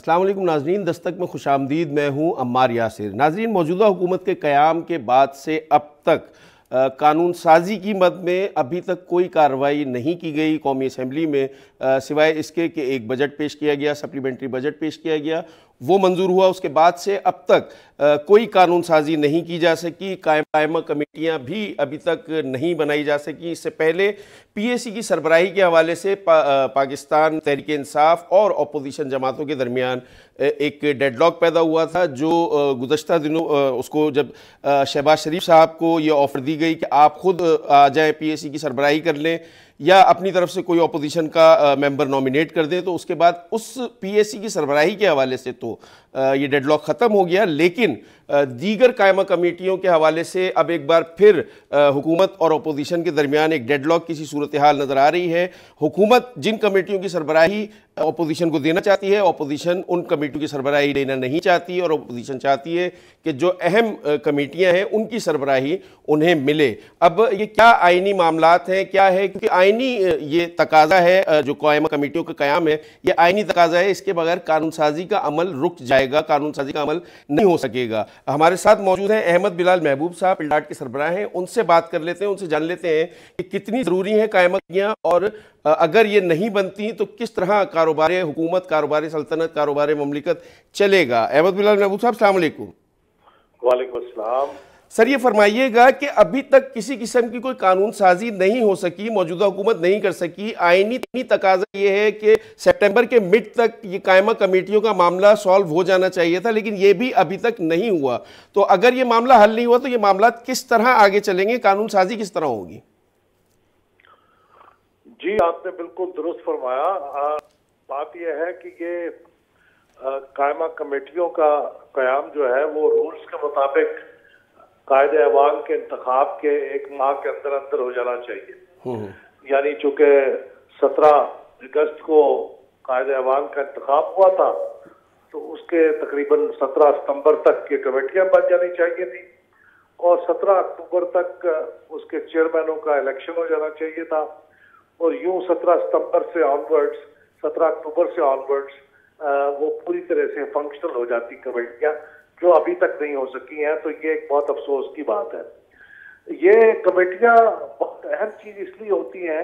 अस्सलाम वालेकुम नाजरीन, दस्तक में खुशामदीद। मैं हूँ अम्मार यासिर। नाजरीन, मौजूदा हुकूमत के क़याम के बाद से अब तक कानून साजी की मद में अभी तक कोई कार्रवाई नहीं की गई कौमी असम्बली में, सिवाय इसके कि एक बजट पेश किया गया, सप्लीमेंट्री बजट पेश किया गया, वो मंजूर हुआ। उसके बाद से अब तक कोई कानून साजी नहीं की जा सकी। कायमा कमेटियां भी अभी तक नहीं बनाई जा सकी। इससे पहले पीएसी की सरबराही के हवाले से पाकिस्तान तहरीक इंसाफ और अपोजिशन जमातों के दरमियान एक डेडलॉक पैदा हुआ था, जो गुज़श्ता दिनों उसको जब शहबाज शरीफ साहब को ये ऑफ़र दी गई कि आप खुद आ जाएँ, पीएसी की सरबराही कर लें या अपनी तरफ से कोई अपोजिशन का मेंबर नॉमिनेट कर दें, तो उसके बाद उस पीएसी की सरबराही के हवाले से तो ये डेडलॉक ख़त्म हो गया। लेकिन दीगर कायमा कमेटियों के हवाले से अब एक बार फिर हुकूमत और अपोजिशन के दरमियान एक डेडलॉक की सी सूरत हाल नज़र आ रही है। हुकूमत जिन कमेटियों की सरबराही अपोजिशन को देना चाहती है, अपोजिशन उन कमेटियों की सरबराही देना नहीं चाहती, और अपोजिशन चाहती है कि जो अहम कमेटियां हैं उनकी सरबराही उन्हें मिले। अब ये क्या आइनी मामलात हैं, क्या है, क्योंकि आइनी ये तकाजा है, जो कायमा कमेटियों का क़याम है ये आइनी तकाजा है। इसके बगैर कानून साजी का अमल रुक जाएगा, कानून साजी का अमल नहीं हो सकेगा। हमारे साथ मौजूद हैं अहमद बिलाल महबूब साहब, पिलडाट के सरबराह हैं। उनसे बात कर लेते हैं, उनसे जान लेते हैं कि कितनी ज़रूरी है कायमा कमेटियां, और अगर ये नहीं बनती तो किस तरह कारोबार हुकूमत, कारोबार सल्तनत, कारोबार ममलिकत चलेगा। अहमद बिलाल महबूब साहब, अस्सलाम वालेकुम। वालेकुम अस्सलाम। सर, ये फरमाइएगा कि अभी तक किसी किस्म की कोई कानून साजी नहीं हो सकी, मौजूदा हुकूमत नहीं कर सकी। आईनी तकाजा ये है कि सितंबर के मिड तक ये कायमा कमेटियों का मामला सॉल्व हो जाना चाहिए था, लेकिन ये भी अभी तक नहीं हुआ। तो अगर ये मामला हल नहीं हुआ तो ये मामला किस तरह आगे चलेंगे, कानून साजी किस तरह होगी? जी, आपने बिल्कुल दुरुस्त फरमाया। बात यह है कि ये कायमा कमेटियों का क़याम जो है वो रूल्स के मुताबिक कायदे अवाम के इंतखाब के 1 माह के अंदर अंदर हो जाना चाहिए। यानी चूंकि 17 अगस्त को कायदे अवाम का इंतखाब हुआ था, तो उसके तकरीबन 17 सितंबर तक ये कमेटियां बन जानी चाहिए थी, और 17 अक्टूबर तक उसके चेयरमैनों का इलेक्शन हो जाना चाहिए था, और यूं 17 सितंबर से ऑनवर्ड्स, 17 अक्टूबर से ऑनवर्ड्स वो पूरी तरह से फंक्शनल हो जाती कमेटियां, जो अभी तक नहीं हो सकी हैं। तो ये एक बहुत अफसोस की बात है। ये कमेटियां बहुत अहम चीज इसलिए होती हैं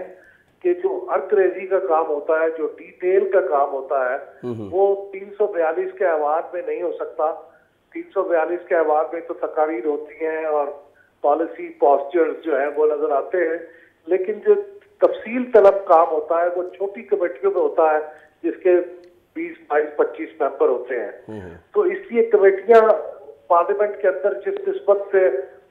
कि जो अर्करेजी का काम होता है, जो डिटेल का काम होता है, वो 342 के अहवाल में नहीं हो सकता। 342 के अहवाल में तो तकारीर होती हैं और पॉलिसी पॉस्चर्स जो है वो नजर आते हैं, लेकिन जो तफसील तलब काम होता है वो छोटी कमेटियों में होता है, जिसके 20, 22, 25 मेंबर होते हैं। तो इसलिए कमेटियां पार्लियामेंट के अंदर जिस निस्बत से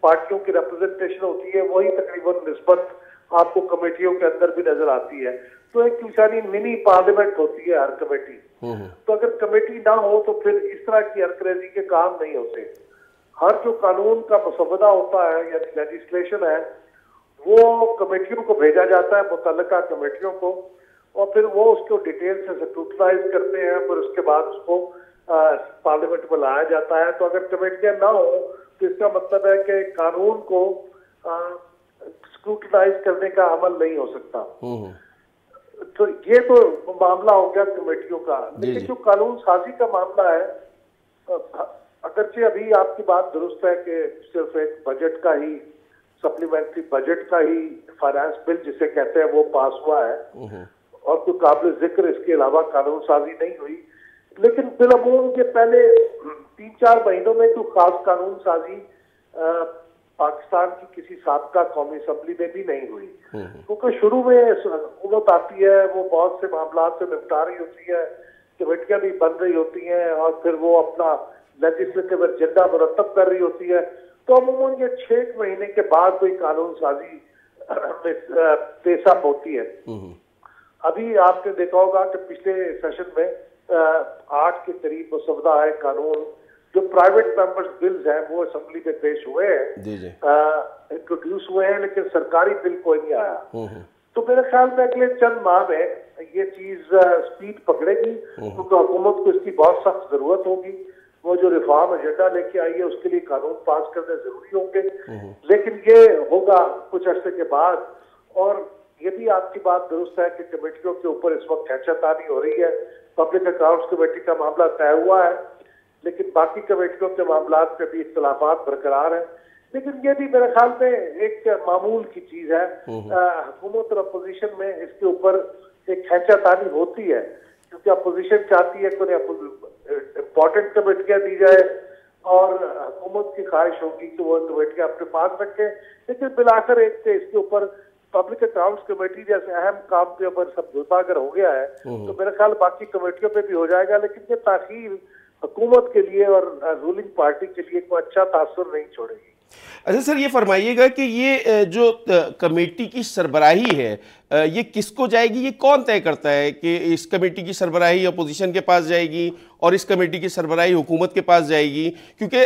पार्टियों की रिप्रेजेंटेशन होती है, वही तकरीबन निस्बत आपको कमेटियों के अंदर भी नजर आती है। तो एक इंसानी मिनी पार्लियामेंट होती है हर कमेटी। तो अगर कमेटी ना हो तो फिर इस तरह की अर्करेजी के काम नहीं होते। हर जो कानून का मसवदा होता है या लेजिस्लेशन है, वो कमेटियों को भेजा जाता है, मुतल्लिका कमेटियों को, और फिर वो उसको डिटेल से स्क्रूटनाइज करते हैं, फिर उसके बाद उसको पार्लियामेंट में लाया जाता है। तो अगर कमेटियां ना हो तो इसका मतलब है कि कानून को स्क्रूटनाइज करने का अमल नहीं हो सकता। तो ये तो मामला हो गया कमेटियों का। लेकिन जो कानून साजी का मामला है, अगरचे अभी आपकी बात दुरुस्त है कि सिर्फ एक बजट का ही, सप्लीमेंट्री बजट का ही फाइनेंस बिल जिसे कहते हैं वो पास हुआ है, और कोई काबिल जिक्र इसके अलावा कानून साजी नहीं हुई। लेकिन बिलअमूम के पहले 3-4 महीनों में कोई खास कानून साजी पाकिस्तान की किसी साबका कौमी असम्बली में भी नहीं हुई, क्योंकि शुरू में हुकूमत आती है, वो बहुत से मामला से निपटा रही होती है, कमेटियां भी बन रही होती हैं, और फिर वो अपना लेजिस्लेटिव एजेंडा मुरतब कर रही होती है। तो अमूमन ये 6 महीने के बाद कोई कानून साजी पेशा होती है। अभी आपने देखा होगा कि पिछले सेशन में 8 के करीब मसवदा है कानून, जो प्राइवेट मेंबर्स बिल्स हैं वो असेंबली में पेश हुए हैं, इंट्रोड्यूस हुए हैं, लेकिन सरकारी बिल कोई नहीं आया। तो मेरे ख्याल में अगले चंद माह में ये चीज स्पीड पकड़ेगी, क्योंकि हुकूमत को इसकी बहुत सख्त जरूरत होगी। वो जो रिफॉर्म एजेंडा लेके आई है उसके लिए कानून पास करने जरूरी होंगे, लेकिन ये होगा कुछ अर्से के बाद। और ये भी आपकी बात दुरुस्त है कि कमेटियों के ऊपर इस वक्त खैंचातानी हो रही है पब्लिक अकाउंट्स कमेटी का मामला तय हुआ है, लेकिन बाकी कमेटियों के मामला पे भी इख्तलाफात बरकरार है। लेकिन ये भी मेरे ख्याल में एक मामूल की चीज है। हुकूमत और अपोजिशन में इसके ऊपर एक खींचातानी होती है, क्योंकि अपोजिशन चाहती है कि इम्पोर्टेंट कमेटियां दी जाए और हुकूमत की ख्वाहिश होगी कि वो कमेटियां अपने पास रखे। लेकिन बिलाकर एक इसके ऊपर पब्लिक अकाउंट्स कमेटी जैसे अहम काम के ऊपर समझौता अगर हो गया है तो मेरे ख्याल बाकी कमेटियों पे भी हो जाएगा। लेकिन ये ताखीर हुकूमत के लिए और रूलिंग पार्टी के लिए कोई अच्छा तासुर नहीं छोड़ेगी। अच्छा सर, ये फरमाइएगा कि ये जो कमेटी की सरबराही है, ये किसको जाएगी, ये कौन तय करता है कि इस कमेटी की सरबराही अपोजिशन के पास जाएगी और इस कमेटी की सरबराही हुकूमत के पास जाएगी? क्योंकि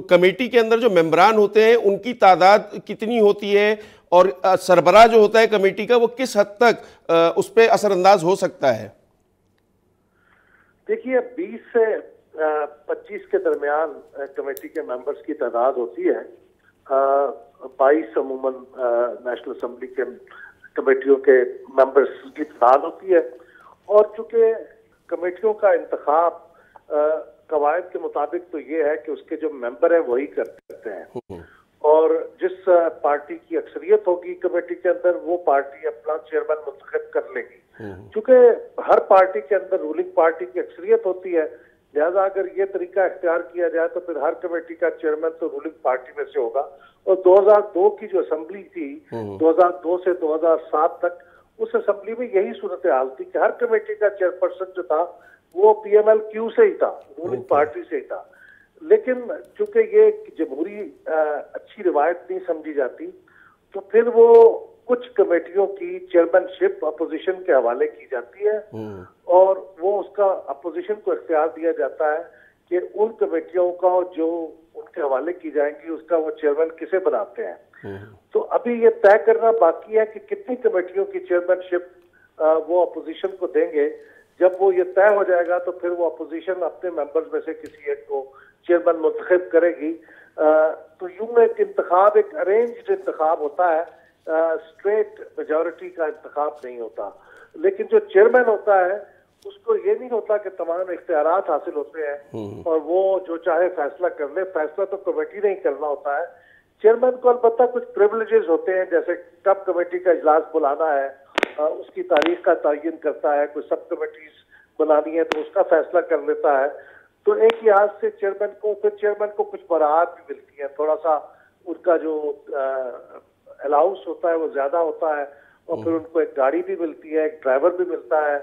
कमेटी के अंदर जो मेंबरान होते हैं उनकी तादाद कितनी होती है और सरबराह जो होता है कमेटी का वो किस हद तक उस पर असरअंदाज हो सकता है? देखिए, 20 से 25 के दरमियान कमेटी के मेंबर्स की तादाद होती है। 22 अमूमन नेशनल असेंबली के कमेटियों के मेंबर्स की तादाद होती है। और चूंकि कमेटियों का इंतखाब कवायद के मुताबिक तो ये है कि उसके जो मेंबर हैं वही करते हैं, और जिस पार्टी की अक्सरियत होगी कमेटी के अंदर वो पार्टी अपना चेयरमैन मुंतखब कर लेगी। चूंकि हर पार्टी के अंदर रूलिंग पार्टी की अक्सरियत होती है, लिहाजा अगर ये तरीका इख्तियार किया जाए तो फिर हर कमेटी का चेयरमैन तो रूलिंग पार्टी में से होगा। और 2002 की जो असेंबली थी, 2002 से 2007 तक, उस असेंबली में यही सूरत हाल थी कि हर कमेटी का चेयरपर्सन जो था वो PMLQ से ही था, रूलिंग पार्टी से ही था। लेकिन चूंकि ये जमहूरी अच्छी रिवायत नहीं समझी जाती, तो फिर वो कुछ कमेटियों की चेयरमैनशिप अपोजिशन के हवाले की जाती है और वो उसका अपोजिशन को इख्तियार दिया जाता है कि उन कमेटियों का जो उनके हवाले की जाएंगी उसका वो चेयरमैन किसे बनाते हैं। तो अभी ये तय करना बाकी है कि कितनी कमेटियों की चेयरमैनशिप वो अपोजिशन को देंगे। जब वो ये तय हो जाएगा तो फिर वो अपोजिशन अपने मेंबर्स में से किसी एक को चेयरमैन मुंतखब करेगी। तो यूं एक इंतखाब, एक अरेंज्ड इंतखाब होता है, स्ट्रेट मेजॉरिटी का इंतखाब नहीं होता। लेकिन जो चेयरमैन होता है उसको ये नहीं होता कि तमाम इख्तियारात हासिल होते हैं और वो जो चाहे फैसला कर ले। फैसला तो कमेटी ने ही करना होता है। चेयरमैन को अलबत्ता कुछ प्रिविलेजेस होते हैं, जैसे कब कमेटी का इजलास बुलाना है, उसकी तारीख का तयन करता है। कोई सब कमेटीज बनानी है तो उसका फैसला कर लेता है। तो एक लिहाज से चेयरमैन को कुछ बराहत भी मिलती है, थोड़ा सा उनका जो अलाउंस होता है वो ज्यादा होता है, और फिर उनको एक गाड़ी भी मिलती है, एक ड्राइवर भी मिलता है,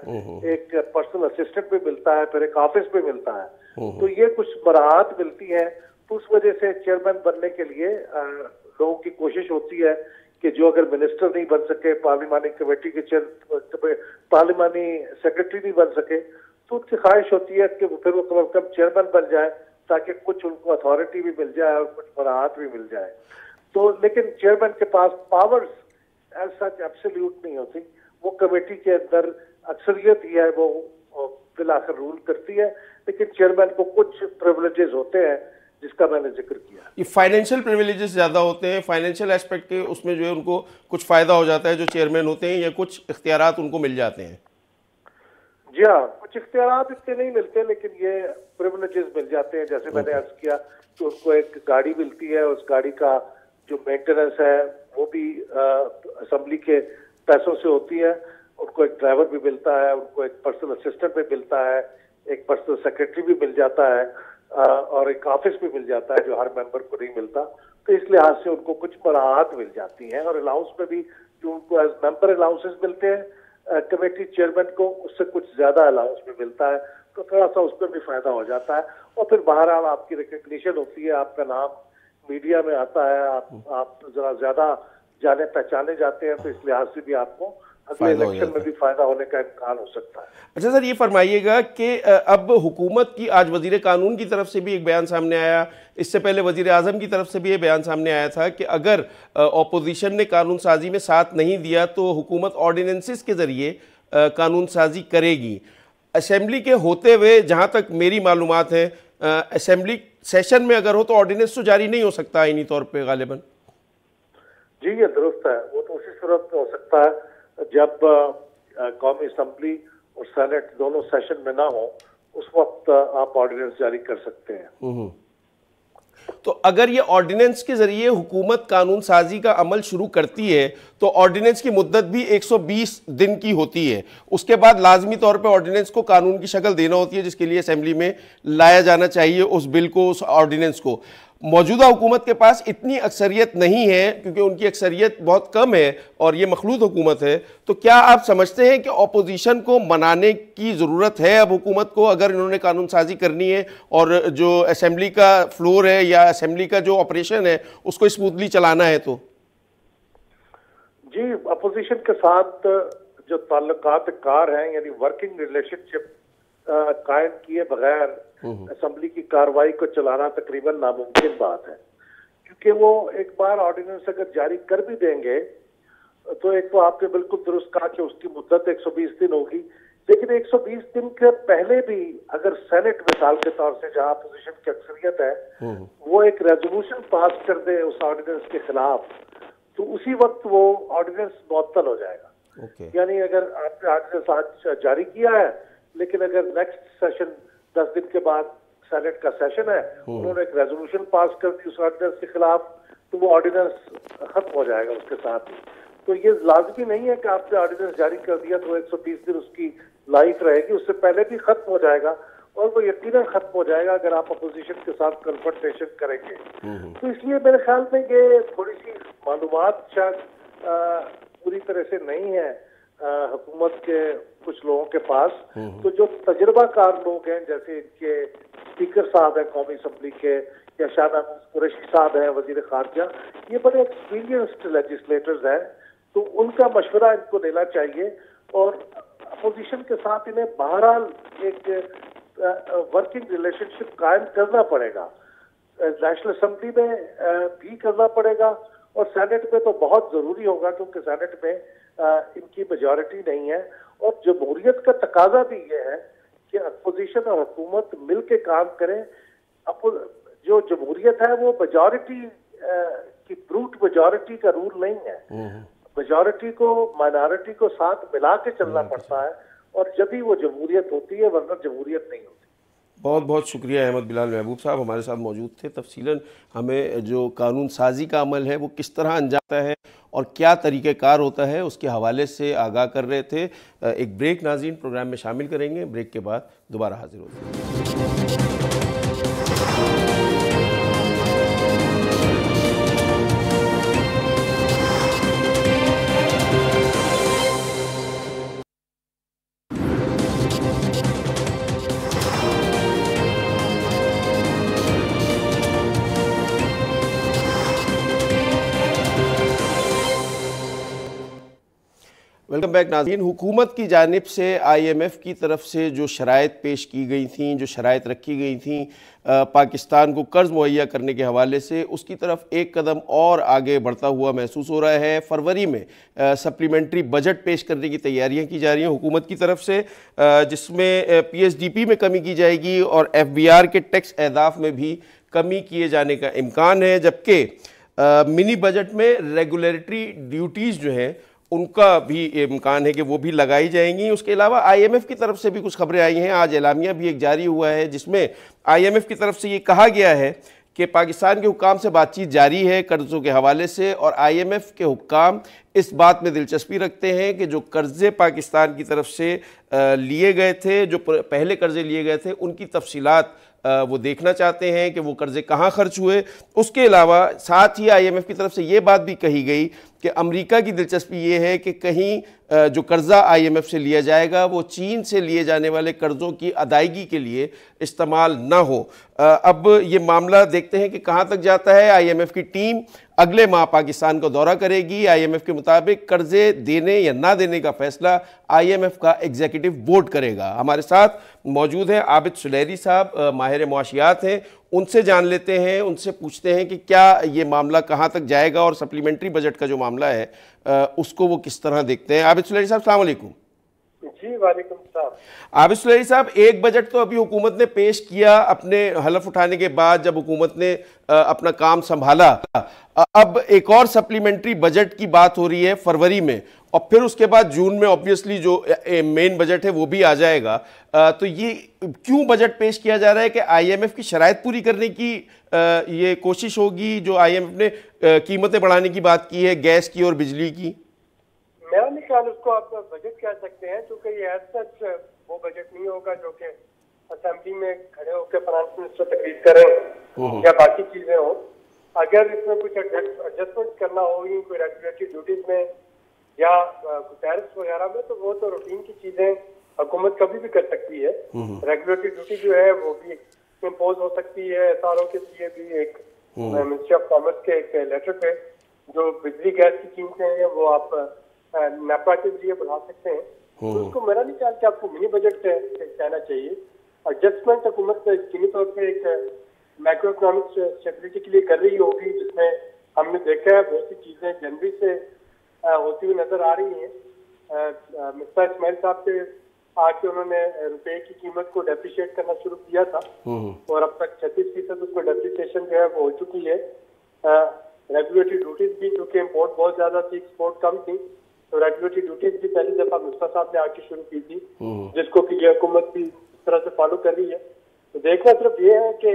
एक पर्सनल असिस्टेंट भी मिलता है, फिर एक ऑफिस भी मिलता है। तो ये कुछ बराहत मिलती है। तो उस वजह से चेयरमैन बनने के लिए लोगों की कोशिश होती है कि जो अगर मिनिस्टर नहीं बन सके, पार्लिमानी कमेटी के पार्लिमानी सेक्रेटरी नहीं बन सके, तो उनकी ख्वाहिश होती है कि फिर वो कम से कम चेयरमैन बन जाए ताकि कुछ उनको अथॉरिटी भी मिल जाए और कुछ बराहत भी मिल जाए। तो लेकिन चेयरमैन के पास पावर्स एज सच एब्सोल्यूट नहीं होती। वो कमेटी के अंदर अक्सरियत ही है, वो बिलाखिर रूल करती है, लेकिन चेयरमैन को कुछ प्रिविलेजेस होते हैं जिसका मैंने जिक्र किया। ये फाइनेंशियल प्रिविलेजेस ज़्यादा होते हैं, फाइनेंशियल एस्पेक्ट के उसमें जो है उनको कुछ फ़ायदा हो जाता है जो चेयरमैन होते हैं, या कुछ इख्तियारात उनको मिल जाते हैं? जी हाँ, कुछ इख्तियारात इतने नहीं मिलते, लेकिन ये प्रिविलेजेस मिल जाते हैं। जैसे मैंने अर्ज किया कि उनको एक गाड़ी मिलती है, उस गाड़ी का जो मेंटेनेंस है वो भी असेंबली के पैसों से होती है। उनको एक ड्राइवर भी मिलता है, उनको एक पर्सनल असिस्टेंट भी मिलता है, एक पर्सनल सेक्रेटरी भी मिल जाता है, और एक ऑफिस भी मिल जाता है जो हर मेंबर को नहीं मिलता। तो इस लिहाज से उनको कुछ बराहत मिल जाती है। और अलाउंस में भी जो उनको एज मेंबर अलाउंसेस मिलते हैं कमेटी चेयरमैन को, उससे कुछ ज्यादा अलाउंस भी मिलता है, तो थोड़ा सा उसमें भी फायदा हो जाता है। और फिर बहरहाल आपकी रिकग्निशन होती है, आपका नाम मीडिया में आता है, आप जरा ज्यादा जाने पहचाने जाते हैं, तो इस लिहाज से भी आपको अगले इलेक्शन में भी फायदा होने का इम्कान हो सकता है। अच्छा सर, ये फरमाइएगा कि अब हुकूमत की आज वजीर कानून की तरफ से भी एक बयान सामने आया, इससे पहले वजीर आजम की तरफ से भी ये बयान सामने आया था कि अगर ऑपोजिशन ने कानून साजी में साथ नहीं दिया तो हुकूमत ऑर्डिनेंसेस के ज़रिए कानून साजी करेगी। असेंबली के होते हुए जहाँ तक मेरी मालूमात है, असेंबली सेशन में अगर हो तो ऑर्डिनेंस तो जारी नहीं हो सकता आईनी तौर पे गालिबन। जी ये दुरुस्त है, वो तो उसी सूरत में हो सकता है जब कौमी असेंबली और सेनेट दोनों सेशन में ना हो, उस वक्त आप ऑर्डिनेंस जारी कर सकते हैं। तो अगर ये ऑर्डिनेंस के जरिए हुकूमत कानून साजी का अमल शुरू करती है तो ऑर्डिनेंस की मुद्दत भी 120 दिन की होती है। उसके बाद लाजमी तौर पे ऑर्डिनेंस को कानून की शक्ल देना होती है, जिसके लिए असेंबली में लाया जाना चाहिए उस बिल को, उस ऑर्डिनेंस को। मौजूदा हुकूमत के पास इतनी अक्सरियत नहीं है, क्योंकि उनकी अक्सरियत बहुत कम है और ये मखलूत हुकूमत है। तो क्या आप समझते हैं कि अपोजिशन को मनाने की ज़रूरत है अब हुकूमत को, अगर इन्होंने कानून साजी करनी है और जो असेंबली का फ्लोर है या असेंबली का जो ऑपरेशन है उसको स्मूथली चलाना है? तो जी, अपोजिशन के साथ जो ताल्लुकात कार हैं, यानी वर्किंग रिलेशनशिप कायम किए बगैर असेंबली की कार्रवाई को चलाना तकरीबन नामुमकिन बात है, क्योंकि वो एक बार ऑर्डिनेंस अगर जारी कर भी देंगे तो एक तो आपने बिल्कुल दुरुस्त कहा कि उसकी मुद्दत 120 दिन होगी, लेकिन 120 दिन के पहले भी अगर सेनेट मिसाल के तौर से, जहां अपोजिशन की अक्सरियत है, वो एक रेजोल्यूशन पास कर दे उस ऑर्डिनेंस के खिलाफ, तो उसी वक्त वो ऑर्डिनेंस मुअत्तल हो जाएगा। यानी अगर आपने ऑर्डिनेंस आज जारी किया है, लेकिन अगर नेक्स्ट सेशन 10 दिन के बाद सेनेट का सेशन है, उन्होंने एक रेजोल्यूशन पास कर दी उस ऑर्डिनेंस के खिलाफ, तो वो ऑर्डिनेंस खत्म हो जाएगा उसके साथ ही। तो ये लाजमी नहीं है कि आपने ऑर्डिनेंस जारी कर दिया तो 120 दिन उसकी लाइफ रहेगी, उससे पहले भी खत्म हो जाएगा, और वो यकीनन खत्म हो जाएगा अगर आप अपोजिशन के साथ कन्फ्रंटेशन करेंगे। तो इसलिए मेरे ख्याल में ये थोड़ी सी मालूमात शायद पूरी तरह से नहीं है हुकूमत के कुछ लोगों के पास। तो जो तजुर्बाकार लोग हैं, जैसे इनके स्पीकर साहब हैं कौमी असम्बली के, या शाह महमूद कुरैशी साहब हैं वजीर खारजा, ये बड़े एक्सपीरियंस्ड लेजिस्लेटर्स हैं, तो उनका मशवरा इनको लेना चाहिए और अपोजिशन के साथ इन्हें बहरहाल एक वर्किंग रिलेशनशिप कायम करना पड़ेगा। नेशनल असम्बली में भी करना पड़ेगा और सेनेट में तो बहुत जरूरी होगा, क्योंकि सेनेट में इनकी मेजॉरिटी नहीं है। और जमहूरियत का तकाजा भी ये है कि अपोजिशन और हुकूमत मिल के काम करें। जो जमहूरियत है वो मेजॉरिटी की ब्रूट मेजॉरिटी का रूल नहीं है, मेजॉरिटी को माइनॉरिटी को साथ मिला के चलना पड़ता है, और जब ही वो जमहूरियत होती है, वरना जमहूरियत नहीं होती। बहुत बहुत शुक्रिया अहमद बिलाल महबूब साहब, हमारे साथ मौजूद थे। तफसीलन हमें जो कानून साजी का अमल है वो किस तरह अंजाम है और क्या तरीक़ेकार होता है उसके हवाले से आगाह कर रहे थे। एक ब्रेक नाज़रीन प्रोग्राम में शामिल करेंगे, ब्रेक के बाद दोबारा हाजिर होते हैं। वेलकम बैक नाज़रीन। हुकूमत की जानिब से IMF की तरफ से जो शराइत पेश की गई थी, जो शराइत रखी गई थी पाकिस्तान को कर्ज़ मुहैया करने के हवाले से, उसकी तरफ एक कदम और आगे बढ़ता हुआ महसूस हो रहा है। फरवरी में सप्लीमेंट्री बजट पेश करने की तैयारियां की जा रही हैं हुकूमत की तरफ से, जिसमें PSDP में कमी की जाएगी और FBR के टैक्स अहदाफ में भी कमी किए जाने का इम्कान है, जबकि मिनी बजट में रेगुलेटरी ड्यूटीज़ जो हैं उनका भी इम्कान है कि वो भी लगाई जाएंगी। उसके अलावा IMF की तरफ से भी कुछ खबरें आई हैं। आज एलामिया भी एक जारी हुआ है जिसमें IMF की तरफ से ये कहा गया है कि पाकिस्तान के हुक्काम से बातचीत जारी है कर्ज़ों के हवाले से, और IMF के हुक्काम इस बात में दिलचस्पी रखते हैं कि जो कर्ज़े पाकिस्तान की तरफ से लिए गए थे, जो पहले कर्ज़े लिए गए थे, उनकी तफसीलात वो देखना चाहते हैं कि वो कर्ज़े कहाँ खर्च हुए। उसके अलावा साथ ही IMF की तरफ से ये बात भी कही गई कि अमेरिका की दिलचस्पी ये है कि कहीं जो कर्ज़ा IMF से लिया जाएगा वो चीन से लिए जाने वाले कर्ज़ों की अदायगी के लिए इस्तेमाल ना हो। अब ये मामला देखते हैं कि कहाँ तक जाता है। IMF की टीम अगले माह पाकिस्तान का दौरा करेगी। IMF के मुताबिक कर्ज़े देने या ना देने का फैसला IMF का एग्जीक्यूटिव बोर्ड करेगा। हमारे साथ मौजूद हैं आबिद सुलेरी साहब, माहिर मुआशियात हैं, उनसे जान लेते हैं, उनसे पूछते हैं कि क्या ये मामला कहाँ तक जाएगा और सप्लीमेंट्री बजट का जो मामला है उसको वो किस तरह देखते हैं। आबिद सुलेरी साहब, अस्सलाम वालेकुम। जी वालेकुम साहब। आबिद सुलेही साहब, एक बजट तो अभी हुकूमत ने पेश किया अपने हलफ उठाने के बाद, जब हुकूमत ने अपना काम संभाला। अब एक और सप्लीमेंट्री बजट की बात हो रही है फरवरी में, और फिर उसके बाद जून में ऑब्वियसली जो मेन बजट है वो भी आ जाएगा। तो ये क्यों बजट पेश किया जा रहा है कि आईएमएफ की शराइत पूरी करने की ये कोशिश होगी, जो आईएमएफ ने कीमतें बढ़ाने की बात की है गैस की और बिजली की? मेरा नहीं ख्याल उसको आप बजट कह सकते हैं, क्योंकि ये एज सच वो बजट नहीं होगा जो कि असेंबली में खड़े होकर फाइनेंस मिनिस्टर तकरीर करें या बाकी चीजें हो। अगर इसमें कुछ एडजस्टमेंट करना होगी कोई रेगुलेटरी ड्यूटीज में या टैरिफ वगैरह में, तो वो तो रूटीन की चीजें हुकूमत कभी भी कर सकती है। रेगुलेटरी ड्यूटी जो है वो भी इम्पोज हो सकती है एसआरओ के लिए भी। एक मिनिस्ट्री ऑफ कॉमर्स के एक लेटर पे जो बिजली गैस की कीमतें हैं वो आप नेपा के जरिए बढ़ा सकते हैं। तो उसको मेरा नहीं ख्याल कि आपको मिनी बजट कहना चाहिए। एडजस्टमेंट हुकूमत यकीनी तौर पर एक मैक्रो इकोनॉमिक स्टेबिलिटी के लिए कर रही होगी, जिसमें हमने देखा है बहुत सी चीजें जनवरी से होती हुई नजर आ रही हैं। मिस्टर इस्माइल साहब के आके उन्होंने रुपए की कीमत को डेप्रिशिएट करना शुरू किया था और अब तक 36% उसमें डेप्रिसिएशन जो है वो हो चुकी है। रेगुलेटरी ड्यूटीज भी, क्योंकि इम्पोर्ट बहुत ज्यादा थी, एक्सपोर्ट कम थी, तो रेगुलेटरी ड्यूटीज भी पहली दफा मिस्टर साहब ने आके शुरू की थी, जिसको कि ये हुकूमत भी इस तरह से फॉलो कर रही है। तो देखना सिर्फ ये है कि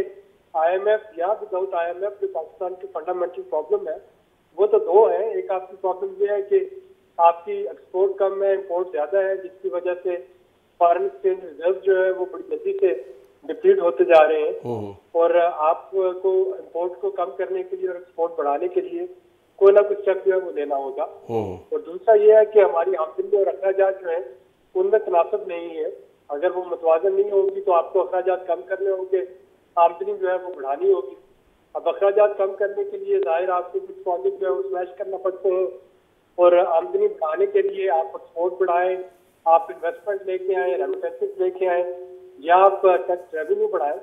आईएमएफ या विदाउट आईएमएफ जो पाकिस्तान की फंडामेंटल प्रॉब्लम है वो तो दो है। एक आपकी प्रॉब्लम ये है कि आपकी एक्सपोर्ट कम है, इम्पोर्ट ज्यादा है, जिसकी वजह से फॉरेन एक्सचेंज रिजर्व जो है वो बड़ी जल्दी से डिप्लीट होते जा रहे हैं। और आपको इम्पोर्ट को कम करने के लिए और एक्सपोर्ट बढ़ाने के लिए कोई ना कुछ स्टेप जो है वो लेना होगा। और दूसरा ये है कि हमारी आमदनी और अखराजात जो है उनमें तनासब नहीं है। अगर वो मुतवाजन नहीं होगी तो आपको अखराजात कम करने होंगे, आमदनी जो है वो बढ़ानी होगी। अब अखराजात कम करने के लिए जाहिर आपको कुछ प्रोजेक्ट जो है वो स्मैश करना पड़ते हैं, और आमदनी बढ़ाने के लिए आप एक्सपोर्ट बढ़ाएं, आप इन्वेस्टमेंट लेके आए, रेमिटेंसेस लेके आए, या आप टैक्स रेवेन्यू बढ़ाएं।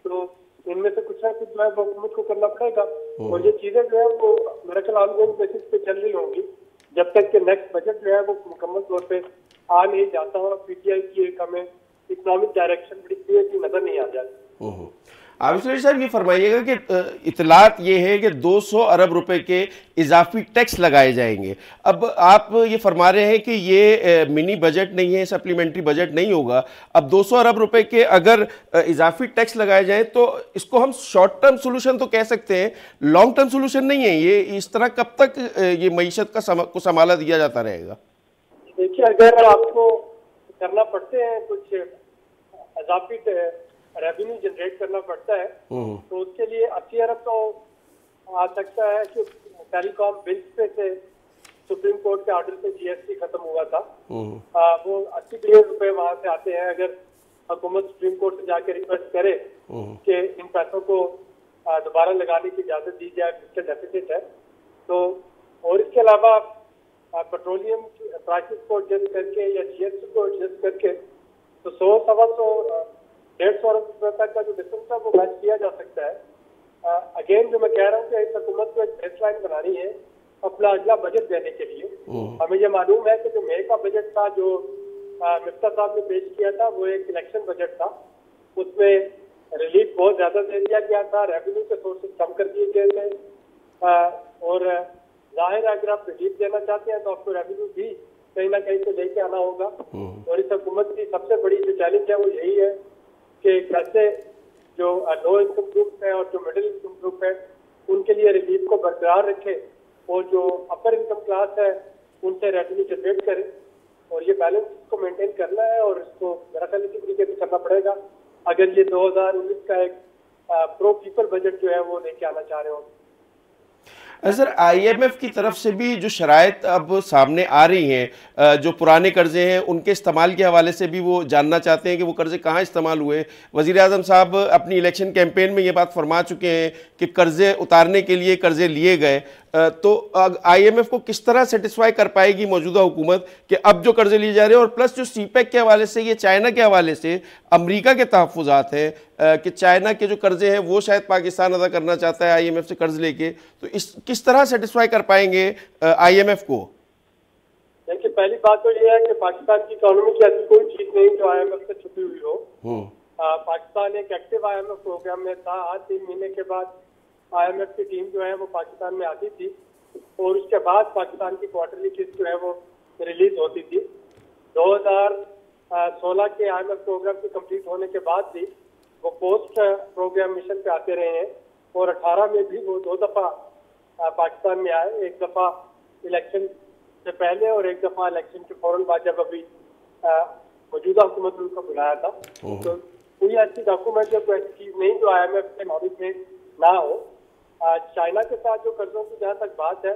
तो इनमें से कुछ ना कुछ जो है वो हुकूमत को करना पड़ेगा। और ये चीजें जो है वो मेरा ख्याल ऑनगोइंग बेसिस पे चल रही होंगी जब तक कि नेक्स्ट बजट जो है वो मुकम्मल तौर पे आ नहीं जाता और पीटीआई की एक हमें इकोनॉमिक डायरेक्शन बड़ी क्लियर नजर नहीं आ जाती। आबिद सुलेही साहब, ये फरमाइएगा कि इतलात ये है कि 200 अरब रुपए के इजाफी टैक्स लगाए जाएंगे। अब आप ये फरमा रहे हैं कि ये मिनी बजट नहीं है, सप्लीमेंट्री बजट नहीं होगा। अब 200 अरब रुपए के अगर इजाफी टैक्स लगाए जाएं तो इसको हम शॉर्ट टर्म सोल्यूशन तो कह सकते हैं, लॉन्ग टर्म सोल्यूशन नहीं है ये। इस तरह कब तक ये मईशत को संभाला दिया जाता रहेगा? देखिए, अगर आपको करना पड़ते हैं कुछ इजाफी रेवेन्यू जनरेट करना पड़ता है तो उसके लिए 80 अरब तो आ सकता है कि टेलीकॉम बिल्स पे से सुप्रीम कोर्ट के ऑर्डर पे जीएसटी खत्म हुआ था। वो 80 बिलियन रुपए वहां से आते हैं। अगर हुकूमत सुप्रीम कोर्ट से जाके रिक्वेस्ट करे कि इन पैसों को दोबारा लगाने की इजाजत दी जाए, फिस्कल डेफिसिट है तो। और इसके अलावा पेट्रोलियम प्राइसेस को एडजस्ट करके या जीएसटी को एडजस्ट करके तो 100-125 अरब रुपए तक का जो डिफरेंस है वो मैच किया जा सकता है। अगेन जो मैं कह रहा हूँ कि इस हुकूमत को एक बेसलाइन बनानी है अपना अगला बजट देने के लिए। हमें ये मालूम है कि जो मई का बजट था जो मिफ्ता साहब ने पेश किया था वो एक इलेक्शन बजट था। उसमें रिलीफ बहुत ज्यादा दे दिया गया था, रेवेन्यू के सोर्सेज कम कर दिए गए थे। और जाहिर है अगर आप रिलीफ देना चाहते हैं तो आपको रेवेन्यू भी कहीं ना कहीं से लेके आना होगा। और इस हुकूमत की सबसे बड़ी जो चैलेंज है वो यही है कि कैसे जो लो इनकम ग्रुप है और जो मिडिल इनकम ग्रुप है उनके लिए रिलीफ को बरकरार रखे और जो अपर इनकम क्लास है उनसे रेवेन्यू जनरेट करे। और ये बैलेंस को मेंटेन करना है और इसको मेरा ख्याल इसी तरीके से करना पड़ेगा अगर ये 2019 का एक प्रो पीपल बजट जो है वो लेके आना चाह रहे हो। सर, आईएमएफ की तरफ से भी जो शराइत अब सामने आ रही हैं, जो पुराने कर्जे हैं उनके इस्तेमाल के हवाले से भी वो जानना चाहते हैं कि वो कर्जे कहाँ इस्तेमाल हुए। वज़ीर आज़म साहब अपनी इलेक्शन कैंपेन में ये बात फरमा चुके हैं कि कर्जे उतारने के लिए कर्जे लिए गए। तो आईएमएफ को किस तरह सेटिस्फाई कर पाएगी मौजूदा हुकूमत कि अब जो कर्जे लिए जा रहे हैं, और प्लस जो सीपेक के हवाले से, ये चाइना के हवाले से अमेरिका के तहफ़्फ़ुज़ात हैं कि चाइना के जो कर्जे हैं वो शायद पाकिस्तान अदा करना चाहता है आईएमएफ से कर्ज लेके, तो इस किस तरह सेटिस्फाई कर पाएंगे आईएमएफ को? देखिए, पहली बात तो ये है कि पाकिस्तान की इकोनॉमी की ऐसी कोई चीज नहीं जो IMF से छुपी हुई हो। पाकिस्तान एक एक्टिव IMF प्रोग्राम में था। आज 3 महीने के बाद IMF की टीम जो है वो पाकिस्तान में आती थी और उसके बाद पाकिस्तान की क्वार्टरली किस्त जो है वो रिलीज होती थी। 2016 के IMF प्रोग्राम के कंप्लीट होने के बाद भी वो पोस्ट प्रोग्राम मिशन पे आते रहे हैं और 18 में भी वो 2 दफा पाकिस्तान में आए, एक दफा इलेक्शन से पहले और एक दफा इलेक्शन के फौरन बाद, जब अभी मौजूदा हुकूमत ने उनको बुलाया था। तो कोई ऐसी डॉक्यूमेंट या कोई ऐसी चीज नहीं जो IMF के नॉलेज में ना हो। चाइना के साथ जो कर्जों की जहाँ तक बात है,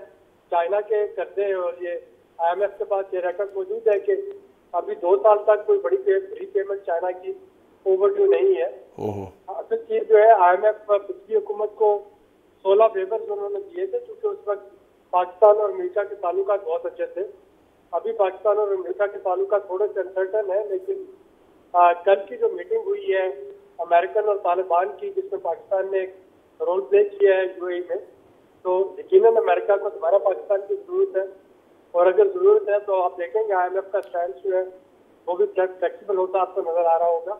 चाइना के कर्जे और ये IMF के पास ये रिकॉर्ड मौजूद है कि अभी 2 साल तक कोई बड़ी रीपेमेंट चाइना की ओवरड्यू नहीं है। असल चीज जो है IMF पिछली हुकूमत को 16 वेवर्स उन्होंने दिए थे, क्योंकि उस वक्त पाकिस्तान और अमेरिका के ताल्लुकात बहुत अच्छे थे। अभी पाकिस्तान और अमेरिका के ताल्लुकात थोड़े से अनसर्टन है, लेकिन कल की जो मीटिंग हुई है अमेरिकन और तालिबान की, जिसमें पाकिस्तान ने एक रोल प्ले किया है UAE में, तो यकीनन अमेरिका को दोबारा पाकिस्तान की जरूरत है। और अगर जरूरत है तो आप देखेंगे IMF का स्टैंड जो है वो भी फ्लेक्सिबल होता आपको नजर आ रहा होगा।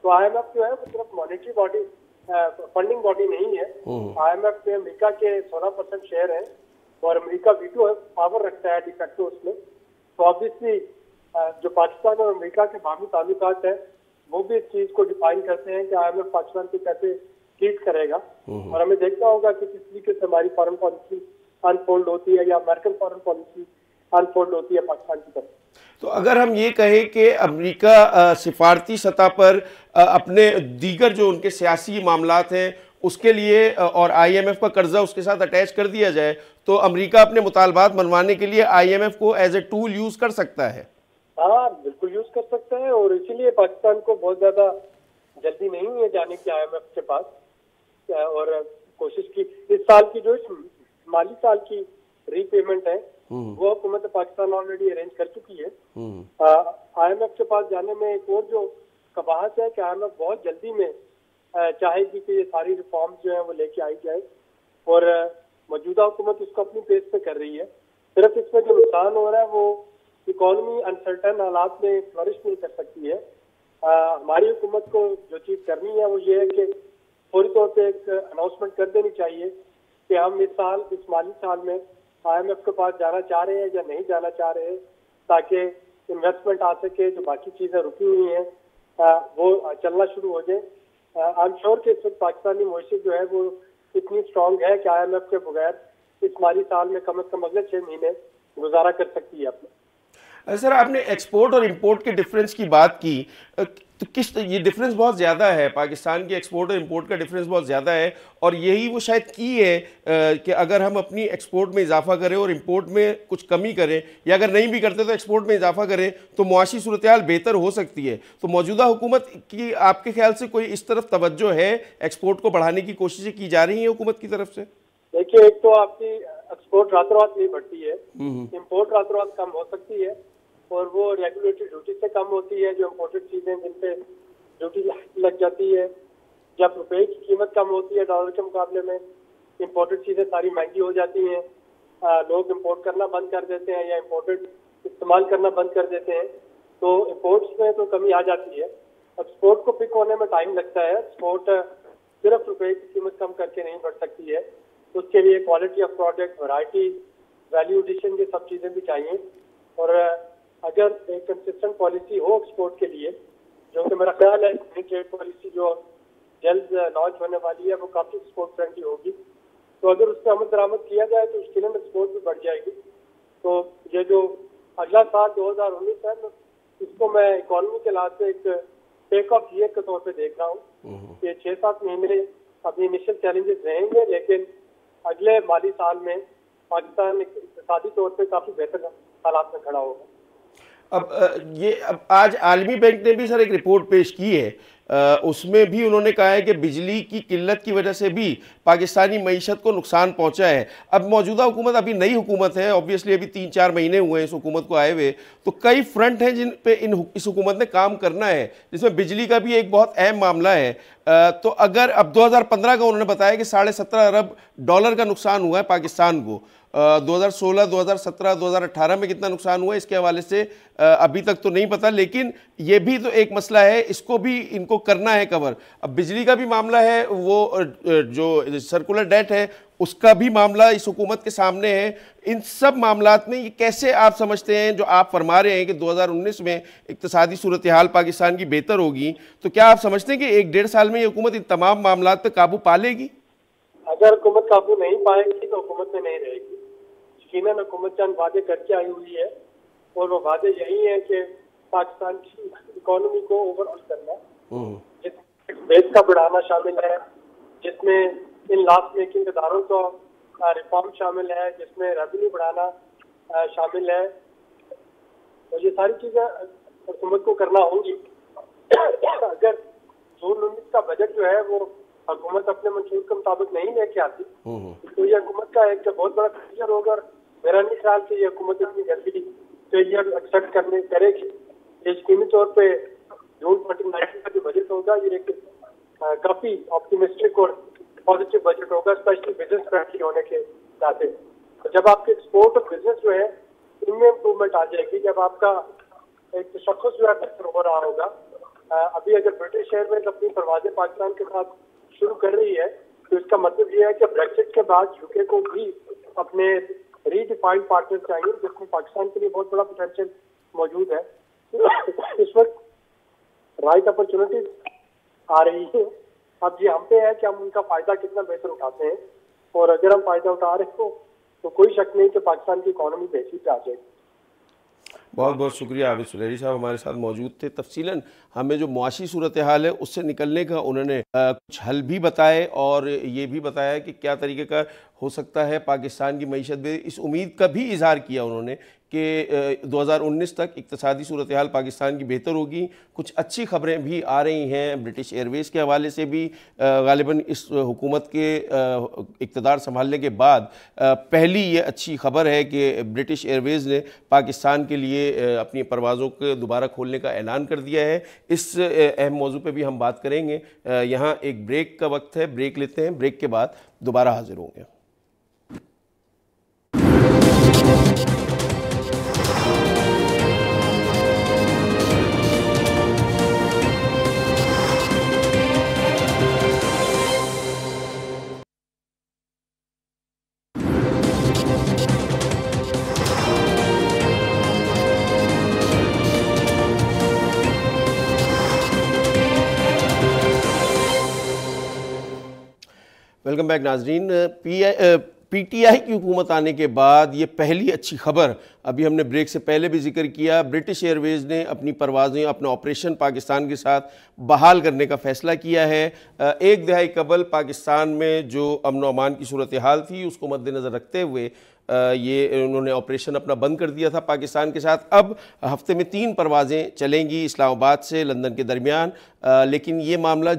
तो IMF जो है वो सिर्फ मॉनेटरी बॉडी, फंडिंग बॉडी नहीं है। IMF में अमेरिका के 16% शेयर है और अमेरिका वीटो पावर रखता है डिफेक्टो उसमें। तो ऑब्वियसली जो पाकिस्तान और अमेरिका के बाहमी ताल्लुकात है वो भी इस चीज को डिफाइन करते हैं कि IMF पाकिस्तान को कैसे ट्रीट करेगा। और हमें देखना होगा कि किस तरीके से हमारी फॉरेन पॉलिसी अनफोल्ड होती है या अमेरिकन फॉरेन पॉलिसी अनफोल्ड होती है पाकिस्तान की तरफ। तो अगर हम ये कहें कि अमेरिका सिफारती सतह पर अपने दीगर जो उनके सियासी मामलात हैं उसके लिए और IMF का कर्जा उसके साथ अटैच कर दिया जाए, तो अमेरिका अपने मुतालबात मनवाने के लिए IMF को एज ए टूल यूज कर सकता है। हाँ, बिल्कुल यूज कर सकता है। और इसीलिए पाकिस्तान को बहुत ज्यादा जल्दी नहीं है जाने की IMF के पास। और कोशिश की इस साल की जो माली साल की रीपेमेंट है वो हुकूमत पाकिस्तान ऑलरेडी अरेंज कर चुकी है। IMF के पास जाने में एक और जो कबाहत है कि IMF बहुत जल्दी में चाहेगी कि ये सारी रिफॉर्म्स जो है वो लेके आई जाए, और मौजूदा हुकूमत उसको अपनी पेस पे कर रही है। सिर्फ इसमें जो नुकसान हो रहा है वो इकोनॉमी अनसर्टन हालात में फ्लरिश नहीं कर सकती है। हमारी हुकूमत को जो चीज करनी है वो ये है कि फौरी तौर पे एक अनाउंसमेंट कर देनी चाहिए कि हम इस माली साल में IMF के पास जाना चाह रहे हैं या नहीं जाना चाह रहे हैं, ताकि इन्वेस्टमेंट आ सके, जो बाकी चीजें रुकी हुई हैं वो चलना शुरू हो जाए। आई एम श्योर कि इस वक्त पाकिस्तानी मईशत जो है वो इतनी स्ट्रांग है कि IMF के बगैर इस माली साल में कम से कम अगले 6 महीने गुजारा कर सकती है अपने। सर, आपने एक्सपोर्ट और इंपोर्ट के डिफरेंस की बात की, तो ये डिफरेंस बहुत ज़्यादा है, पाकिस्तान के एक्सपोर्ट और इंपोर्ट का डिफरेंस बहुत ज़्यादा है, और यही वो शायद की है कि अगर हम अपनी एक्सपोर्ट में इजाफा करें और इंपोर्ट में कुछ कमी करें, या अगर नहीं भी करते तो एक्सपोर्ट में इजाफा करें, तो मुआशी सूरत हाल बेहतर हो सकती है। तो मौजूदा हुकूमत की आपके ख्याल से कोई इस तरफ तवज्जो है, एक्सपोर्ट को बढ़ाने की कोशिशें की जा रही हैं हुकूमत की तरफ से? देखिए, एक तो आपकी एक्सपोर्ट रातों रात नहीं बढ़ती है, इम्पोर्ट रातों रात कम हो सकती है, और वो रेगुलेटरी ड्यूटी से कम होती है। जो इम्पोर्टेड चीजें जिन पे ड्यूटी लग जाती है, जब रुपए की कीमत कम होती है डॉलर के मुकाबले में, इम्पोर्टेड चीजें सारी महंगी हो जाती हैं। लोग इम्पोर्ट करना बंद कर देते हैं या इम्पोर्टेड इस्तेमाल करना बंद कर देते हैं, तो इम्पोर्ट्स में तो कमी आ जाती है। एक्सपोर्ट को पिक होने में टाइम लगता है। एक्सपोर्ट सिर्फ रुपए की कीमत कम करके नहीं बढ़ सकती है, उसके लिए quality of product, variety, value addition, ये सब चीजें भी चाहिए। और अगर एक कंसिस्टेंट पॉलिसी हो एक्सपोर्ट के लिए, जो कि मेरा ख्याल है नई ट्रेड पॉलिसी जो जल्द लॉन्च होने वाली है वो काफी एक्सपोर्ट फ्रेंडली होगी, तो अगर उस पर अमल दरामद किया जाए तो उसके लिए एक्सपोर्ट भी बढ़ जाएगी। तो ये जो अगला साल 2019 है, इसको मैं इकोनॉमी के लिहाज से एक टेक ऑफ ईयर के तौर पे देख रहा हूँ। ये 6-7 महीने अभी इनिशियल चैलेंजेस रहेंगे, लेकिन अगले माली साल में पाकिस्तान इक़्तिसादी तौर पे काफी बेहतर हालात में खड़ा होगा। अब आज आलमी बैंक ने भी सर एक रिपोर्ट पेश की है, उसमें भी उन्होंने कहा है कि बिजली की किल्लत की वजह से भी पाकिस्तानी मईशत को नुकसान पहुंचा है। अब मौजूदा हुकूमत अभी नई हुकूमत है, ऑब्वियसली अभी 3-4 महीने हुए हैं इस हुकूमत को आए हुए, तो कई फ्रंट हैं जिन पे इस हुकूमत ने काम करना है, जिसमें बिजली का भी एक बहुत अहम मामला है। तो अगर अब 2015 का उन्होंने बताया कि $17.5 अरब का नुकसान हुआ है पाकिस्तान को, 2016, 2017, 2018 में कितना नुकसान हुआ इसके हवाले से अभी तक तो नहीं पता, लेकिन ये भी तो एक मसला है, इसको भी इनको करना है कवर। अब बिजली का भी मामला है, वो जो सर्कुलर डेट है उसका भी मामला इस हुकूमत के सामने है। इन सब मामलात में ये कैसे आप समझते हैं, जो आप फरमा रहे हैं कि 2019 में इक्तिसादी सूरत हाल पाकिस्तान की बेहतर होगी, तो क्या आप समझते हैं कि 1-1.5 साल में ये हुकूमत इन तमाम मामलात पर काबू पा लेगी? अगर हुकूमत काबू नहीं पाएगी तो हुकूमत में नहीं रहेगी। यकीनन हुकूमत चंद वादे करके आई हुई है और वो वादे यही है कि पाकिस्तान की इकोनॉमी को ओवरऑल करना, जिसमें बेस का बढ़ाना शामिल है, जिसमें इन लॉस मेकिंग इदारों को रिफॉर्म शामिल है, जिसमें रेवेन्यू बढ़ाना शामिल है। तो ये सारी चीजें हुकूमत को करना होंगी। अगर जून 19 का बजट जो है वो हुकूमत अपने मंशूर के मुताबिक नहीं लेके आती तो ये हुकूमत का एक बहुत बड़ा फेलियर होगा। और मेरा नहीं ख्याल कि ये हुकूमत इतनी जल्दी फेलियर एक्सेप्ट करेगी। यकीनी तौर पे जून 2019 का जो बजट होगा ये एक काफी ऑप्टिमिस्टिक और पॉजिटिव बजट होगा, स्पेशली बिजनेस फ्रेंडली होने के नाते। तो जब आपके एक्सपोर्ट और बिजनेस जो है इनमें इम्प्रूवमेंट आ जाएगी, जब आपका एक तशख़्ख़ुस जो है बेहतर हो रहा होगा। अभी अगर ब्रिटिश एयरवेज अपनी परवाजें पाकिस्तान के साथ शुरू कर रही है तो इसका मतलब ये है कि ब्रेक्सिट के बाद यूके को भी अपने रीडिफाइंड पार्टनर चाहिए, जिसमें पाकिस्तान के लिए बहुत बड़ा पोटेंशियल मौजूद है। इस वक्त राइट अपॉर्चुनिटीज आ रही है। अब ये हम पे है कि हम उनका फायदा कितना बेहतर उठाते हैं, और अगर हम फायदा उठा रहे हो तो कोई शक नहीं कि पाकिस्तान की इकोनॉमी बेहतरी पे आ जाएगी। बहुत बहुत शुक्रिया आबिद सुलेरी साहब हमारे साथ मौजूद थे। तफसीलन हमें जो मुआशी सूरत हाल है उससे निकलने का उन्होंने कुछ हल भी बताए और ये भी बताया कि क्या तरीके का हो सकता है पाकिस्तान की मईशत में। इस उम्मीद का भी इजहार किया उन्होंने कि 2019 तक इक्तिसादी सूरत हाल पाकिस्तान की बेहतर होगी। कुछ अच्छी खबरें भी आ रही हैं ब्रिटिश एयरवेज़ के हवाले से भी। गालिबन इस हुकूमत के इक़्तिदार संभालने के बाद पहली ये अच्छी खबर है कि ब्रिटिश एयरवेज़ ने पाकिस्तान के लिए अपनी परवाज़ों को दोबारा खोलने का ऐलान कर दिया है। इस अहम मौजू पे भी हम बात करेंगे। यहाँ एक ब्रेक का वक्त है, ब्रेक लेते हैं, ब्रेक के बाद दोबारा हाजिर होंगे। वेलकम बैक नाजरीन। पीटीआई की हुकूमत आने के बाद ये पहली अच्छी खबर, अभी हमने ब्रेक से पहले भी जिक्र किया, ब्रिटिश एयरवेज़ ने अपनी परवाज़ें, अपना ऑपरेशन पाकिस्तान के साथ बहाल करने का फ़ैसला किया है। एक दहाई कबल पाकिस्तान में जो अमन व अमान की सूरत हाल थी उसको मद्देनज़र रखते हुए ये उन्होंने ऑपरेशन अपना बंद कर दिया था पाकिस्तान के साथ। अब हफ्ते में 3 परवाज़ें चलेंगी इस्लामाबाद से लंदन के दरमियान, लेकिन ये मामला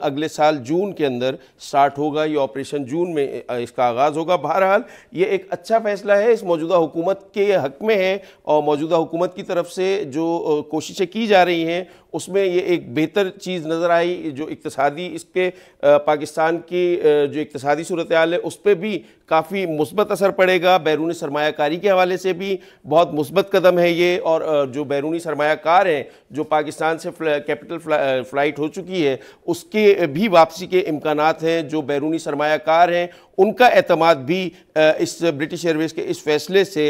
अगले साल जून के अंदर स्टार्ट होगा। ये ऑपरेशन जून में इसका आगाज़ होगा। बहरहाल ये एक अच्छा फ़ैसला है, इस मौजूदा हुकूमत के हक़ में है और मौजूदा हुकूमत की तरफ से जो कोशिशें की जा रही हैं उसमें ये एक बेहतर चीज़ नज़र आई। जो इक्तिसादी इसके पाकिस्तान की जो इक्तिसादी सूरत हाल है उस पर भी काफ़ी मुस्बत असर पड़ेगा। बैरूनी सरमायाकारी के हवाले से भी बहुत मुस्बत कदम है ये। और जो बैरूनी सरमायाकार हैं जो पाकिस्तान से कैपिटल फ़्लाइट हो चुकी है उसके भी वापसी के इम्कानात हैं। जो बैरूनी सरमायाकार हैं उनका एतमाद भी इस ब्रिटिश एयरवेज़ के इस फ़ैसले से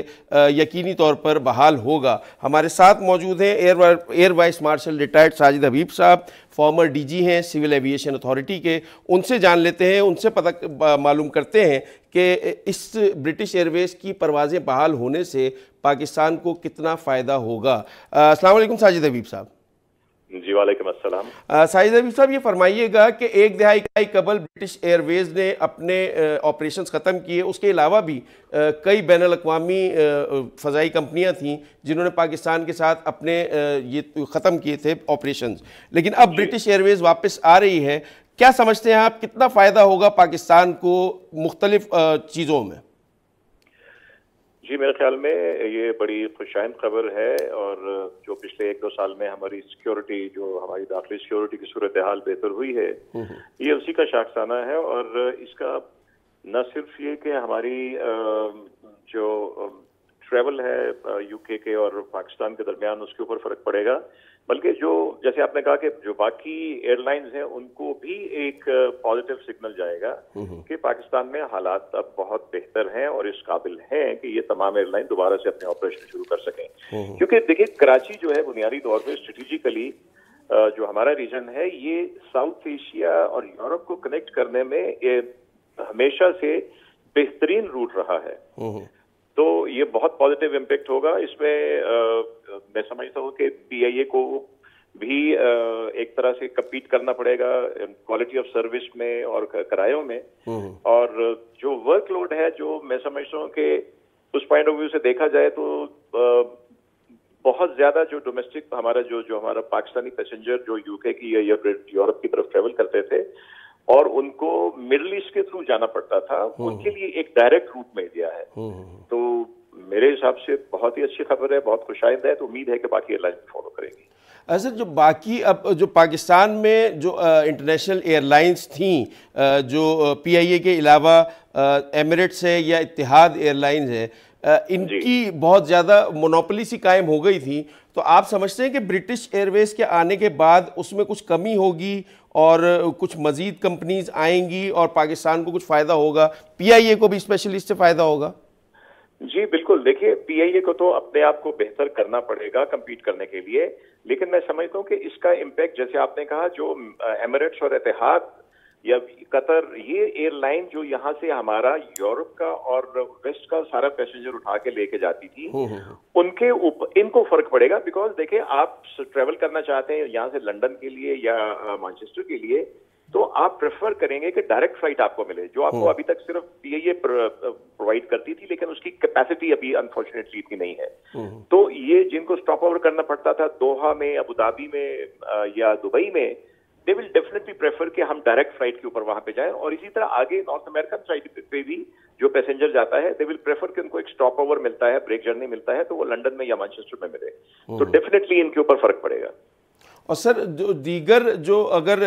यकीनी तौर पर बहाल होगा। हमारे साथ मौजूद हैं air vice marshal retired Sajid Habib साहब, फॉर्मर डीजी हैं सिविल एविएशन अथॉरिटी के। उनसे जान लेते हैं, उनसे पता मालूम करते हैं कि इस ब्रिटिश एयरवेज़ की परवाज़ें बहाल होने से पाकिस्तान को कितना फ़ायदा होगा। अस्सलाम वालेकुम साजिद हबीब साहब। जी वालेकुम अस्सलाम। साजिद हबीब साहब, ये फरमाइएगा कि एक दहाई कबल ब्रिटिश एयरवेज़ ने अपने ऑपरेशंस ख़त्म किए, उसके अलावा भी कई बैनुल अक़वामी फ़ज़ाई कंपनियां थीं जिन्होंने पाकिस्तान के साथ अपने ये ख़त्म किए थे ऑपरेशंस, लेकिन अब ब्रिटिश एयरवेज़ वापस आ रही है। क्या समझते हैं आप, कितना फ़ायदा होगा पाकिस्तान को मुख्तलिफ चीज़ों में? जी, मेरे ख्याल में ये बड़ी खुशाइंद खबर है और जो पिछले 1-2 साल में हमारी सिक्योरिटी, जो हमारी दाखिली सिक्योरिटी की सूरत हाल बेहतर हुई है, ये उसी का शाखसाना है। और इसका न सिर्फ ये कि हमारी जो ट्रेवल है यूके के और पाकिस्तान के दरमियान उसके ऊपर फर्क पड़ेगा, बल्कि जो जैसे आपने कहा कि जो बाकी एयरलाइंस हैं उनको भी एक पॉजिटिव सिग्नल जाएगा कि पाकिस्तान में हालात अब बहुत बेहतर हैं और इस काबिल हैं कि ये तमाम एयरलाइन दोबारा से अपने ऑपरेशन शुरू कर सकें। क्योंकि देखिए कराची जो है बुनियादी तौर पर स्ट्रेटेजिकली जो हमारा रीजन है ये साउथ एशिया और यूरोप को कनेक्ट करने में ये हमेशा से बेहतरीन रूट रहा है। तो ये बहुत पॉजिटिव इम्पैक्ट होगा इसमें। मैं समझता हूँ कि पीआईए को भी एक तरह से कम्पीट करना पड़ेगा क्वालिटी ऑफ सर्विस में और किरायों में, और जो वर्कलोड है जो मैं समझता हूँ कि उस पॉइंट ऑफ व्यू से देखा जाए तो बहुत ज्यादा जो डोमेस्टिक हमारा जो हमारा पाकिस्तानी पैसेंजर जो यूके की या यूरोप की तरफ ट्रेवल करते थे और उनको मिडिल ईस्ट के थ्रू जाना पड़ता था, उनके लिए एक डायरेक्ट रूट मिल गया है। तो मेरे हिसाब से बहुत ही अच्छी खबर है, बहुत खुशाइंद है। तो उम्मीद है कि बाकी एयरलाइंस फॉलो करेंगी। सर जो बाकी अब जो पाकिस्तान में जो इंटरनेशनल एयरलाइंस थी जो पीआईए के अलावा एमिरेट्स है या इत्तेहाद एयरलाइंस है, इनकी बहुत ज़्यादा मोनोपोली सी कायम हो गई थी। तो आप समझते हैं कि ब्रिटिश एयरवेज के आने के बाद उसमें कुछ कमी होगी और कुछ मज़ीद कंपनीज आएंगी और पाकिस्तान को कुछ फ़ायदा होगा, पीआईए को भी स्पेशली इससे फ़ायदा होगा? जी बिल्कुल। देखिए पीआईए को तो अपने आप को बेहतर करना पड़ेगा कम्पीट करने के लिए, लेकिन मैं समझता हूँ कि इसका इम्पैक्ट जैसे आपने कहा जो एमिरेट्स और इत्तेहाद या कतर, ये एयरलाइन जो यहाँ से हमारा यूरोप का और वेस्ट का सारा पैसेंजर उठा के लेके जाती थी, उनके ऊपर इनको फर्क पड़ेगा। बिकॉज देखिए आप ट्रेवल करना चाहते हैं यहाँ से लंदन के लिए या मैनचेस्टर के लिए, तो आप प्रेफर करेंगे कि डायरेक्ट फ्लाइट आपको मिले, जो आपको अभी तक सिर्फ पीआईए प्रोवाइड करती थी, लेकिन उसकी कैपेसिटी अभी अनफॉर्चुनेटली इतनी नहीं है। तो ये जिनको स्टॉप ओवर करना पड़ता था दोहा में, अबू धाबी में या दुबई में, दे विल डेफिनेटली प्रेफर कि हम डायरेक्ट फ्लाइट के ऊपर वहां पे जाएं। और इसी तरह आगे नॉर्थ अमेरिकन साइड पे भी जो पैसेंजर जाता है, दे विल प्रेफर कि उनको एक स्टॉप ओवर मिलता है, ब्रेक जर्नी मिलता है, तो वो लंदन में या मैनचेस्टर में मिले। तो डेफिनेटली इनके ऊपर फर्क पड़ेगा। और सर जो दीगर जो अगर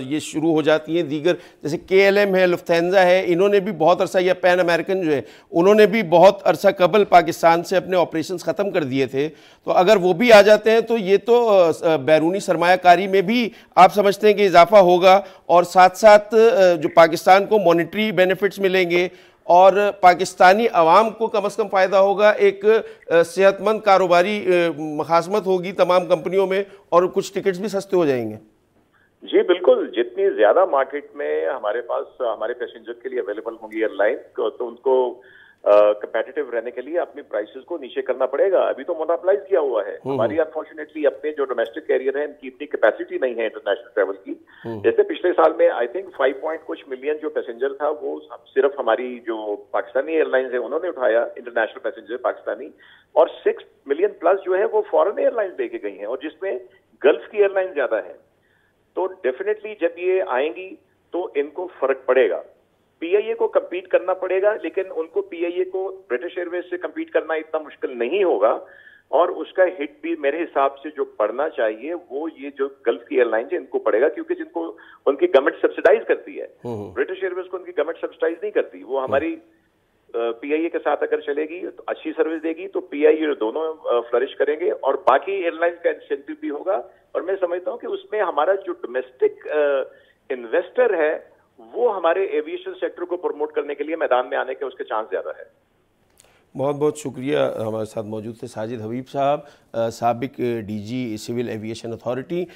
ये शुरू हो जाती हैं दीगर, जैसे KLM है, लुफ्थांसा है, इन्होंने भी बहुत अरसा, या पैन अमेरिकन जो है उन्होंने भी बहुत अरसा कबल पाकिस्तान से अपने ऑपरेशंस ख़त्म कर दिए थे, तो अगर वो भी आ जाते हैं तो ये तो बैरूनी सरमायाकारी में भी आप समझते हैं कि इजाफा होगा, और साथ साथ जो पाकिस्तान को मॉनिटरी बेनिफिट्स मिलेंगे और पाकिस्तानी अवाम को कम से कम फ़ायदा होगा, एक सेहतमंद कारोबारी मुखासमत होगी तमाम कंपनियों में और कुछ टिकट्स भी सस्ते हो जाएंगे। जी बिल्कुल। जितनी ज़्यादा मार्केट में हमारे पास हमारे पैसेंजर के लिए अवेलेबल होंगी एयरलाइन, तो उनको कंपेटिटिव रहने के लिए अपनी प्राइसेस को नीचे करना पड़ेगा। अभी तो मोनोपलाइज किया हुआ है। हमारी अनफॉर्चुनेटली अपने जो डोमेस्टिक कैरियर है इनकी इतनी कैपेसिटी नहीं है इंटरनेशनल ट्रेवल की। जैसे पिछले साल में आई थिंक 5 पॉइंट कुछ मिलियन जो पैसेंजर था वो सिर्फ हमारी जो पाकिस्तानी एयरलाइंस है उन्होंने उठाया इंटरनेशनल पैसेंजर पाकिस्तानी, और 6 मिलियन प्लस जो है वो फॉरेन एयरलाइंस लेके गई हैं, और जिसमें गल्फ की एयरलाइन ज्यादा है। तो डेफिनेटली जब ये आएंगी तो इनको फर्क पड़ेगा। पीआईए को कम्पीट करना पड़ेगा, लेकिन उनको पीआईए को ब्रिटिश एयरवेज से कम्पीट करना इतना मुश्किल नहीं होगा, और उसका हिट भी मेरे हिसाब से जो पड़ना चाहिए वो ये जो गल्फ की एयरलाइन है इनको पड़ेगा, क्योंकि जिनको उनकी गवर्नमेंट सब्सिडाइज करती है। ब्रिटिश एयरवेज को उनकी गवर्नमेंट सब्सिडाइज नहीं करती। वो हमारी पीआईए के साथ अगर चलेगी तो अच्छी सर्विस देगी तो पीआईए दोनों फ्लरिश करेंगे, और बाकी एयरलाइंस का इंसेंटिव भी होगा। और मैं समझता हूँ कि उसमें हमारा जो डोमेस्टिक इन्वेस्टर है वो हमारे एविएशन सेक्टर को प्रमोट करने के लिए मैदान में आने के उसके चांस ज्यादा है। बहुत बहुत शुक्रिया। हमारे साथ मौजूद थे साजिद हबीब साहब, साबिक डीजी सिविल एविएशन अथॉरिटी।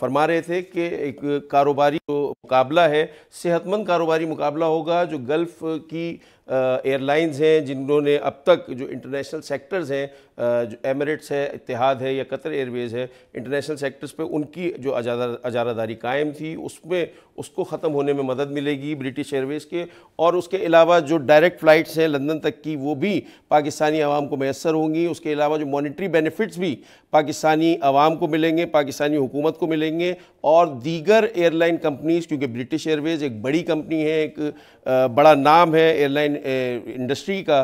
फरमा रहे थे कि एक कारोबारी जो मुकाबला है, सेहतमंद कारोबारी मुकाबला होगा। जो गल्फ़ की एयरलाइंस हैं जिन्होंने अब तक जो इंटरनेशनल सेक्टर्स हैं, जो एमिरेट्स है, इत्तेहाद है या कतर एयरवेज़ है, इंटरनेशनल सेक्टर्स पे उनकी जो अजारादारी कायम थी उसमें उसको ख़त्म होने में मदद मिलेगी ब्रिटिश एयरवेज़ के। और उसके अलावा जो डायरेक्ट फ़्लाइट्स हैं लंदन तक की वो भी पाकिस्तानी आवाम को मैसर होंगी। उसके अलावा जो मॉनिटरी बेनिफिट्स भी पाकिस्तानी आवाम को मिलेंगे, पाकिस्तानी हुकूमत को मिलेंगे। और दीगर एयरलाइन कंपनीज़, क्योंकि ब्रिटिश एयरवेज़ एक बड़ी कंपनी है, एक बड़ा नाम है एयरलाइन इंडस्ट्री का,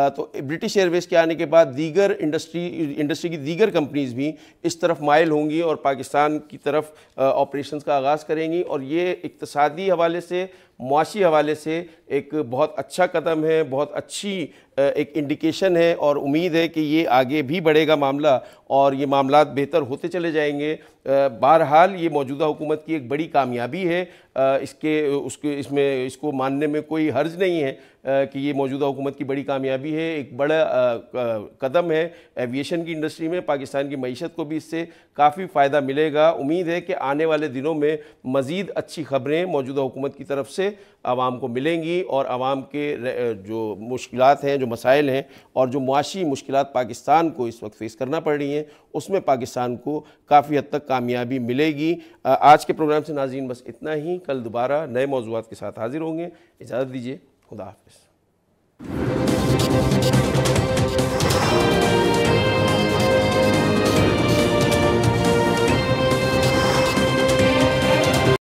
तो ब्रिटिश एयरवेज़ के आने के बाद दीगर इंडस्ट्री की दीगर कंपनीज़ भी इस तरफ माइल होंगी और पाकिस्तान की तरफ ऑपरेशंस का आगाज़ करेंगी। और ये इक्तिसादी हवाले से, मुआशी हवाले से एक बहुत अच्छा कदम है, बहुत अच्छी एक इंडिकेशन है और उम्मीद है कि ये आगे भी बढ़ेगा मामला और ये मामलात बेहतर होते चले जाएंगे। बहरहाल ये मौजूदा हुकूमत की एक बड़ी कामयाबी है, इसको मानने में कोई हर्ज नहीं है कि ये मौजूदा हुकूमत की बड़ी कामयाबी है, एक बड़ा कदम है एविएशन की इंडस्ट्री में। पाकिस्तान की मईशत को भी इससे काफ़ी फ़ायदा मिलेगा। उम्मीद है कि आने वाले दिनों में मज़ीद अच्छी ख़बरें मौजूदा हुकूमत की तरफ से आवाम को मिलेंगी और आवाम के जो मुश्किलात हैं, जो मसाइल हैं और जो मुआशी मुश्किलात पाकिस्तान को इस वक्त फ़ेस करना पड़ रही हैं, उसमें पाकिस्तान को काफ़ी हद तक कामयाबी मिलेगी। आज के प्रोग्राम से नाज़रीन बस इतना ही। कल दोबारा नए मौज़ूआत के साथ हाजिर होंगे। इजाज़त दीजिए। खुदा हाफ़िज़।